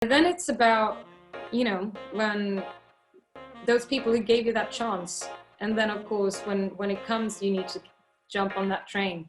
And then it's about, you know, when those people who gave you that chance, and then of course when it comes, you need to jump on that train.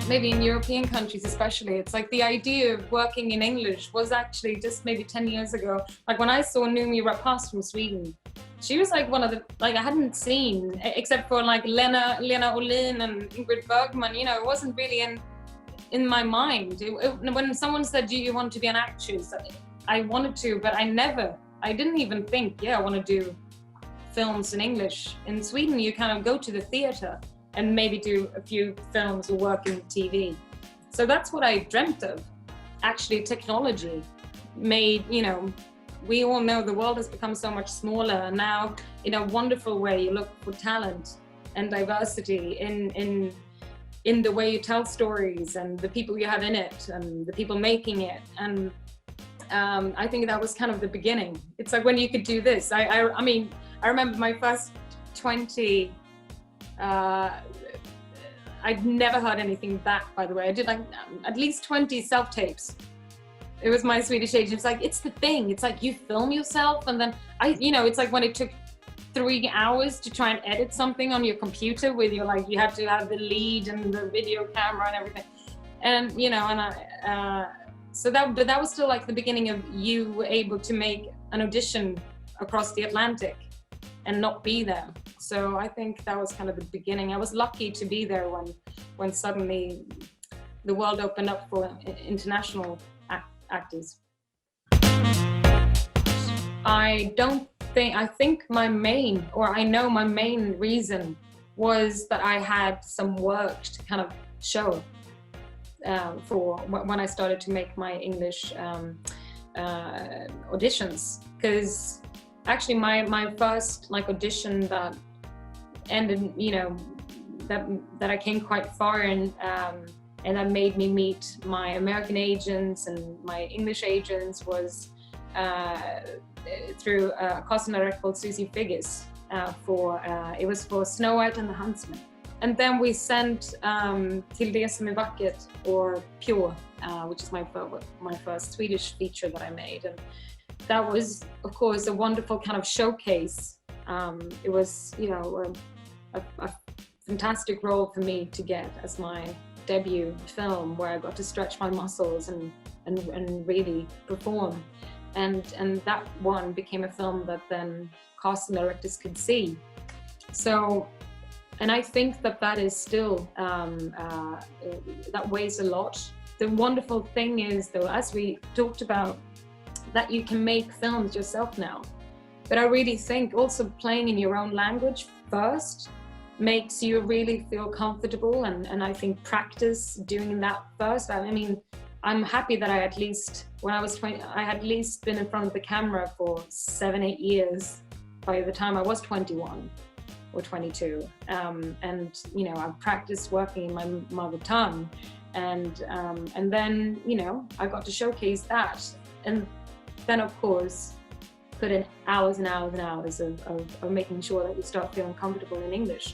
Maybe in European countries especially, it's like the idea of working in English was actually just maybe 10 years ago. Like when I saw Noomi Rapace from Sweden, she was like one of the, like I hadn't seen, except for like Lena Olin and Ingrid Bergman, you know, it wasn't really in my mind. When someone said, do you want to be an actress? I wanted to, but I didn't even think, yeah, I want to do films in English. In Sweden, you kind of go to the theater and maybe do a few films or work in TV. So that's what I dreamt of. Actually, technology made, you know, we all know the world has become so much smaller, and now in a wonderful way you look for talent and diversity in the way you tell stories and the people you have in it and the people making it. And I think that was kind of the beginning. It's like when you could do this. I mean, I remember my first 20, I'd never heard anything back, by the way. I did like at least 20 self-tapes. It was my Swedish agent. It's like, it's the thing. It's like you film yourself, and then you know, it's like when it took 3 hours to try and edit something on your computer with your, like, you have to have the lead and the video camera and everything. And, you know, and so that was still like the beginning of you were able to make an audition across the Atlantic and not be there. So I think that was kind of the beginning. I was lucky to be there when suddenly the world opened up for international actors. I think my main, or I know my main reason was that I had some work to kind of show for when I started to make my English auditions. Because actually my first like audition that ended, you know, that I came quite far in, and that made me meet my American agents and my English agents, was through a casting director called Susie Figgis. It was for Snow White and the Huntsman. And then we sent Till det som är vackert, or Pure, which is my first Swedish feature that I made. And that was, of course, a wonderful kind of showcase. It was, you know, a fantastic role for me to get as my debut film, where I got to stretch my muscles and really perform. And that one became a film that then casting directors could see. So, and I think that is still, that weighs a lot. The wonderful thing is, though, as we talked about, that you can make films yourself now. But I really think also playing in your own language first makes you really feel comfortable, and I think practice doing that first. I mean, I'm happy that I at least, when I was 20, I had at least been in front of the camera for 7-8 years by the time I was 21 or 22. And, you know, I practiced working in my mother tongue, and then, you know, I got to showcase that. And then, of course, put in hours and hours and hours of making sure that you start feeling comfortable in English.